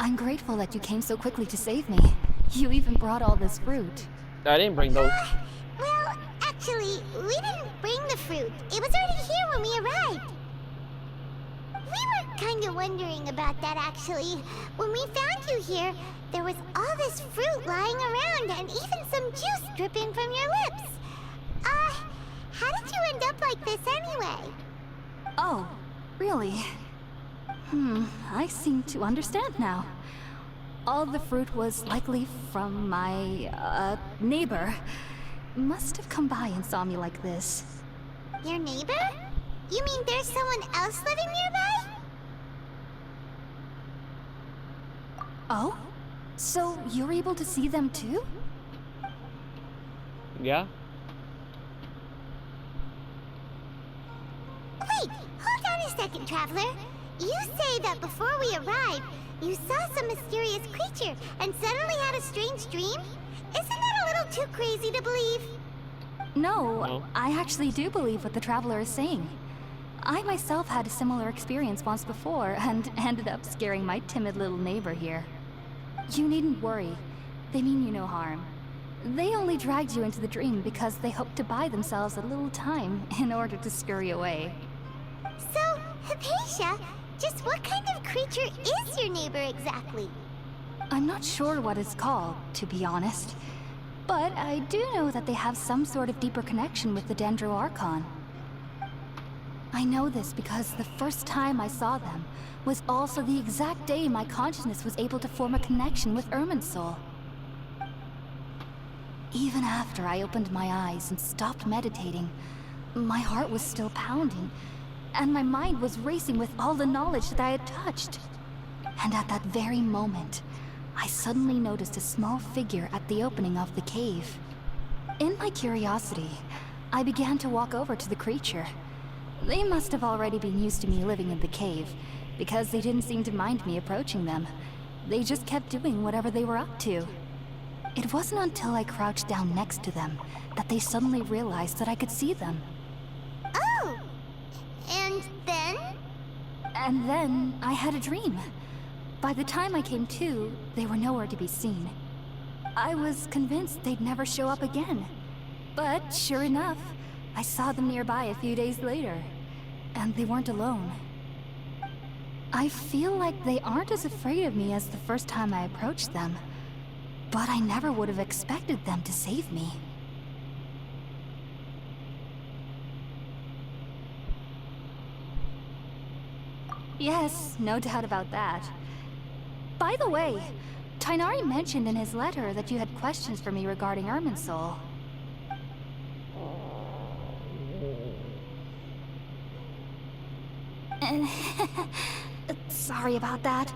I'm grateful that you came so quickly to save me. You even brought all this fruit. I didn't bring those. Well, actually, we didn't bring the fruit. It was already here when we arrived. We were kind of wondering about that, actually. When we found you here, there was all this fruit lying around and even some juice dripping from your lips. How did you end up like this anyway? Oh, really? I seem to understand now. All the fruit was likely from my, neighbor. Must have come by and saw me like this. Your neighbor? You mean there's someone else living nearby? Oh? So you're able to see them too? Yeah. Wait, hold on a second, Traveler. You say that before we arrived, you saw some mysterious creature and suddenly had a strange dream? Isn't that a little too crazy to believe? No, I actually do believe what the Traveler is saying. I myself had a similar experience once before and ended up scaring my timid little neighbor here. You needn't worry. They mean you no harm. They only dragged you into the dream because they hoped to buy themselves a little time in order to scurry away. So, Hypatia, just what kind of creature is your neighbor exactly? I'm not sure what it's called, to be honest. But I do know that they have some sort of deeper connection with the dendro archon. I know this because the first time I saw them was also the exact day my consciousness was able to form a connection with Irminsul. Even after I opened my eyes and stopped meditating, my heart was still pounding, and my mind was racing with all the knowledge that I had touched. And at that very moment, I suddenly noticed a small figure at the opening of the cave. In my curiosity, I began to walk over to the creature. They must have already been used to me living in the cave, because they didn't seem to mind me approaching them. They just kept doing whatever they were up to. It wasn't until I crouched down next to them that they suddenly realized that I could see them. Oh! And then? And then I had a dream. By the time I came to, they were nowhere to be seen. I was convinced they'd never show up again. But sure enough, I saw them nearby a few days later, and they weren't alone. I feel like they aren't as afraid of me as the first time I approached them, but I never would have expected them to save me. Yes, no doubt about that. By the way, Tighnari mentioned in his letter that you had questions for me regarding Irminsul. Sorry about that.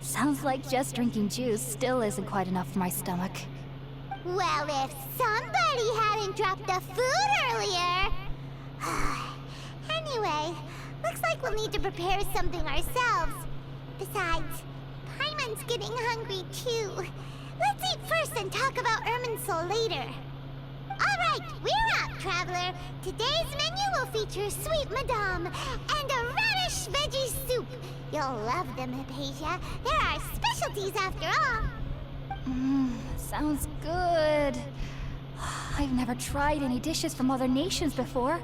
Sounds like just drinking juice still isn't quite enough for my stomach. Well, if somebody hadn't dropped the food earlier... Anyway, looks like we'll need to prepare something ourselves. Besides, Paimon's getting hungry too. Let's eat first and talk about Irminsul later. Alright, we're out, Traveler. Today's menu will feature sweet madame and a radish veggie soup. You'll love them, Hypatia. They're our specialties after all. Sounds good. I've never tried any dishes from other nations before.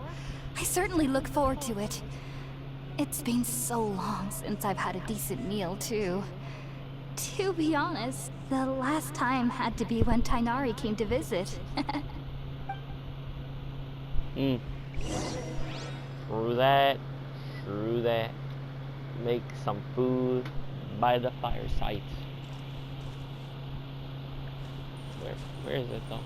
I certainly look forward to it. It's been so long since I've had a decent meal, too. To be honest, the last time had to be when Tighnari came to visit. True that. True that. Make some food by the fireside. Where is it though?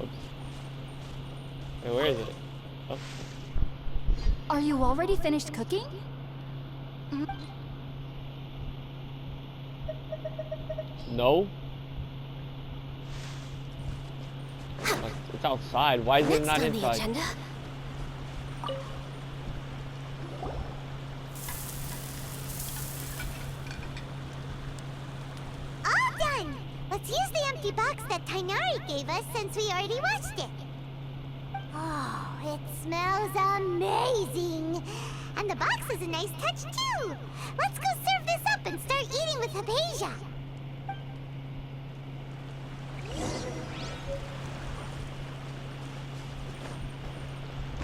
Oops. Wait, where is it? Oh. Are you already finished cooking? No. It's outside. Why is it not inside? All done! Let's use the empty box that Tighnari gave gave us since we already watched it. Oh, it smells amazing! And the box is a nice touch, too! Let's go serve this up and start eating with Hypatia!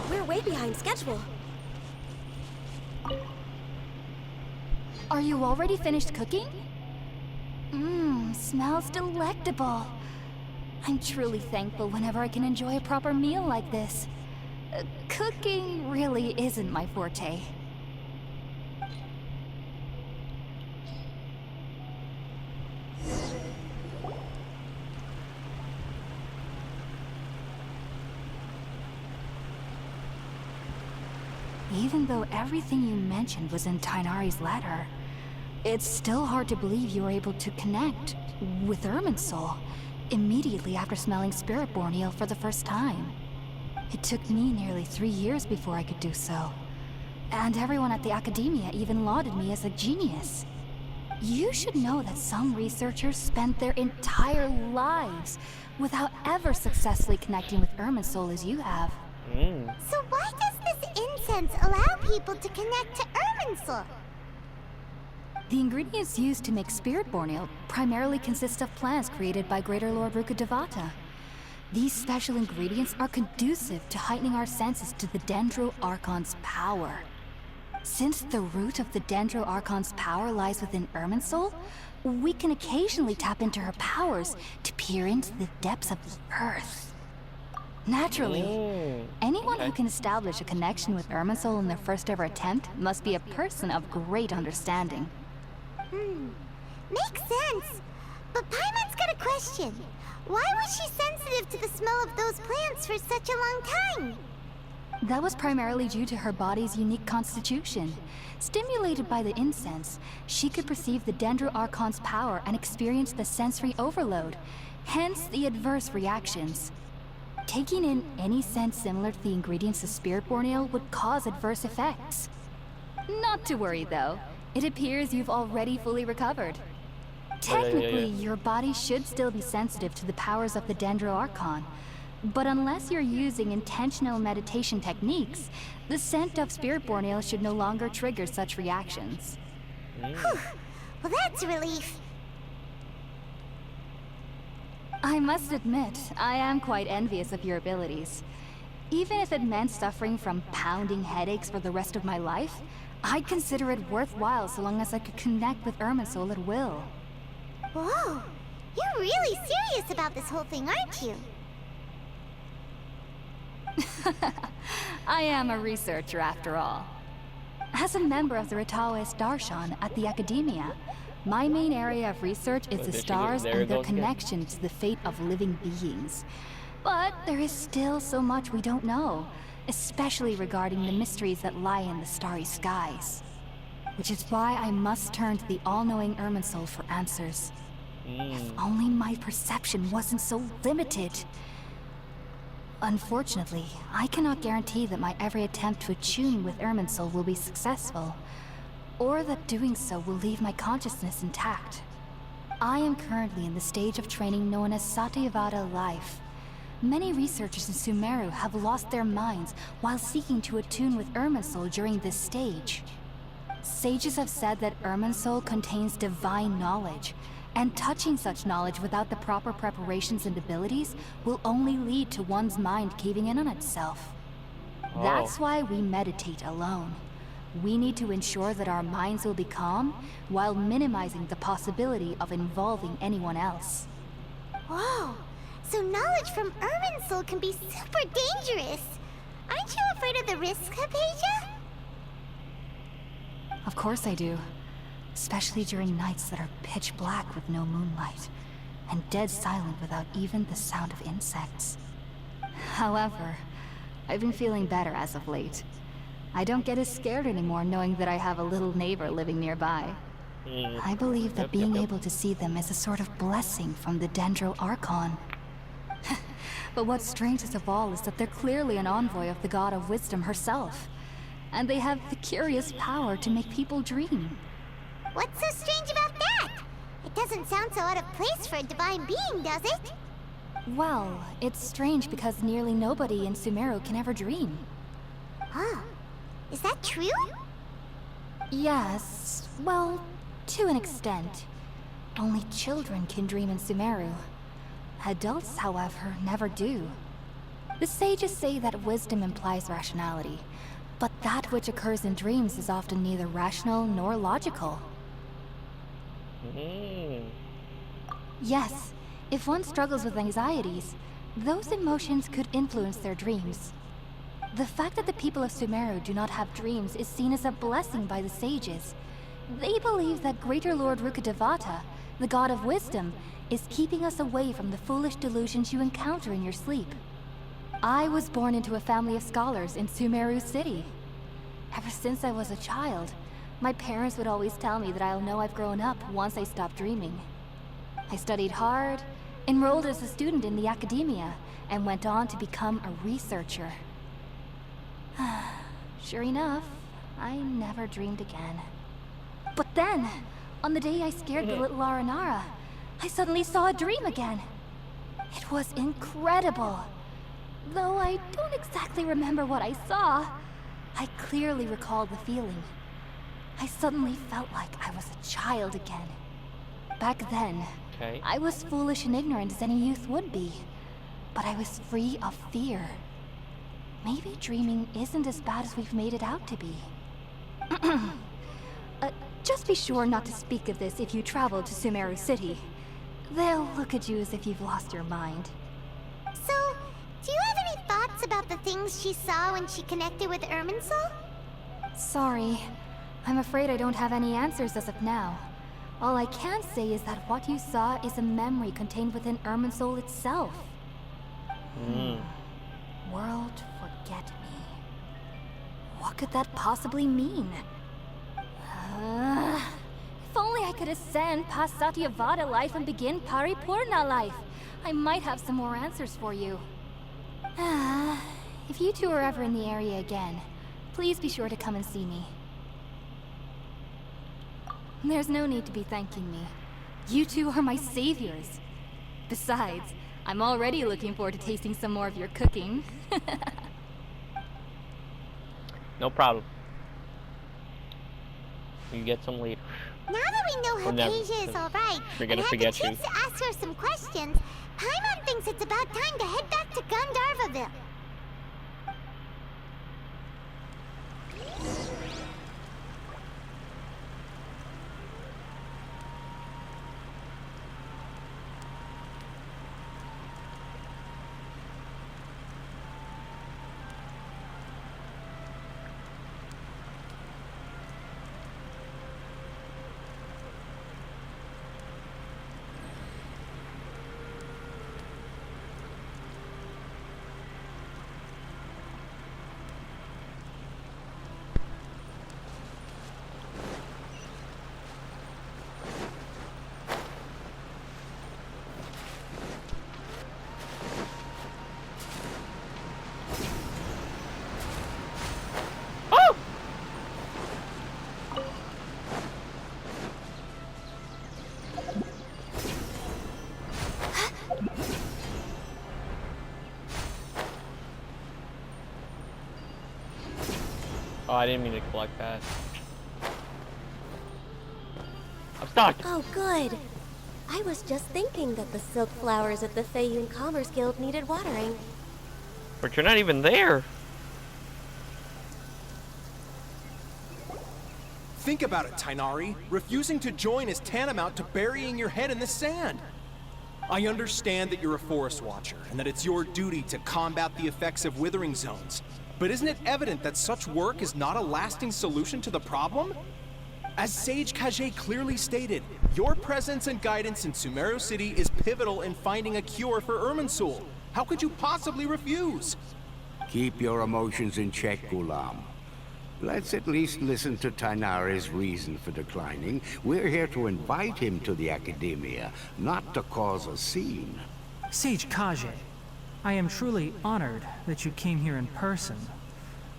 We're way behind schedule. Are you already finished cooking? Mmm, smells delectable. I'm truly thankful whenever I can enjoy a proper meal like this. Cooking really isn't my forte. Even though everything you mentioned was in Tainari's letter, it's still hard to believe you were able to connect with Irminsul immediately after smelling Spirit-born eel for the first time. It took me nearly 3 years before I could do so. And everyone at the Academia even lauded me as a genius. You should know that some researchers spent their entire lives without ever successfully connecting with Irminsul as you have. So why does this incense allow people to connect to Irminsul? The ingredients used to make Spirit-born eel primarily consist of plants created by Greater Lord Rukkhadevata. These special ingredients are conducive to heightening our senses to the dendro archon's power. Since the root of the dendro archon's power lies within Irminsul, we can occasionally tap into her powers to peer into the depths of the earth. Naturally, anyone who can establish a connection with Irminsul in their first ever attempt must be a person of great understanding. Makes sense. But Paimon's got a question. Why was she sensitive to the smell of those plants for such a long time? That was primarily due to her body's unique constitution. Stimulated by the incense, she could perceive the Dendro Archon's power and experience the sensory overload, hence the adverse reactions. Taking in any scent similar to the ingredients of Spirit-born eel would cause adverse effects. Not to worry though, it appears you've already fully recovered. Technically, your body should still be sensitive to the powers of the Dendro Archon, but unless you're using intentional meditation techniques, the scent of Spirit-born eel should no longer trigger such reactions. Whew. Well, that's a relief. I must admit, I am quite envious of your abilities. Even if it meant suffering from pounding headaches for the rest of my life, I'd consider it worthwhile so long as I could connect with Irminsul at will. Whoa, you're really serious about this whole thing, aren't you? I am a researcher after all. As a member of the Ritaoist Darshan at the Academia, my main area of research is the stars and their connection to the fate of living beings. But there is still so much we don't know, especially regarding the mysteries that lie in the starry skies. Which is why I must turn to the all-knowing Irminsul for answers. If only my perception wasn't so limited. Unfortunately, I cannot guarantee that my every attempt to attune with Irminsul will be successful, or that doing so will leave my consciousness intact. I am currently in the stage of training known as Satyavada life. Many researchers in Sumeru have lost their minds while seeking to attune with Irminsul during this stage. Sages have said that Irminsul contains divine knowledge, and touching such knowledge without the proper preparations and abilities will only lead to one's mind caving in on itself. That's why we meditate alone. We need to ensure that our minds will be calm while minimizing the possibility of involving anyone else. Whoa, so knowledge from Irminsul can be super dangerous. Aren't you afraid of the risks, Hypatia? Of course I do. Especially during nights that are pitch black with no moonlight, and dead silent without even the sound of insects. However, I've been feeling better as of late. I don't get as scared anymore knowing that I have a little neighbor living nearby. I believe that being able to see them is a sort of blessing from the Dendro Archon. But what's strangest of all is that they're clearly an envoy of the god of wisdom herself, and they have the curious power to make people dream. What's so strange about that? It doesn't sound so out of place for a divine being, does it? Well, it's strange because nearly nobody in Sumeru can ever dream. Oh, is that true? Yes, well, to an extent. Only children can dream in Sumeru. Adults, however, never do. The sages say that wisdom implies rationality, but that which occurs in dreams is often neither rational nor logical. Yes, if one struggles with anxieties, those emotions could influence their dreams. The fact that the people of Sumeru do not have dreams is seen as a blessing by the sages. They believe that Greater Lord Rukkhadevata, the god of wisdom, is keeping us away from the foolish delusions you encounter in your sleep. I was born into a family of scholars in Sumeru City. Ever since I was a child, my parents would always tell me that I'll know I've grown up once I stop dreaming. I studied hard, enrolled as a student in the academia, and went on to become a researcher. Sure enough, I never dreamed again. But then, on the day I scared the little Aranara, I suddenly saw a dream again. It was incredible. Though I don't exactly remember what I saw, I clearly recalled the feeling. I suddenly felt like I was a child again. Back then, I was foolish and ignorant as any youth would be, but I was free of fear. Maybe dreaming isn't as bad as we've made it out to be. Just be sure not to speak of this if you travel to Sumeru City. They'll look at you as if you've lost your mind. So, do you have any thoughts about the things she saw when she connected with Irminsul? Sorry. I'm afraid I don't have any answers as of now. All I can say is that what you saw is a memory contained within Irminsul itself. World forget me. What could that possibly mean? If only I could ascend past Satyavada life and begin Paripurna life. I might have some more answers for you. If you two are ever in the area again, please be sure to come and see me. There's no need to be thanking me. You two are my saviors. Besides, I'm already looking forward to tasting some more of your cooking. No problem. You can get some later. Now that we know Hypatia is alright, and have the chance to ask her some questions, Paimon thinks it's about time to head back to Gandharvaville. Oh, I didn't mean to collect that. I'm stuck! Oh, good. I was just thinking that the silk flowers at the Feiyun Commerce Guild needed watering. But you're not even there! Think about it, Tainari. Refusing to join is tantamount to burying your head in the sand. I understand that you're a forest watcher, and that it's your duty to combat the effects of withering zones. But isn't it evident that such work is not a lasting solution to the problem? As Sage Kage clearly stated, your presence and guidance in Sumeru City is pivotal in finding a cure for Irminsul. How could you possibly refuse? Keep your emotions in check, Ghulam. Let's at least listen to Tainari's reason for declining. We're here to invite him to the Academia, not to cause a scene. Sage Kage, I am truly honored that you came here in person,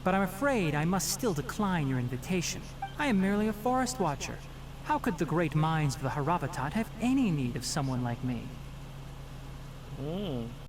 but I'm afraid I must still decline your invitation. I am merely a forest watcher. How could the great minds of the Haravatat have any need of someone like me? Hmm.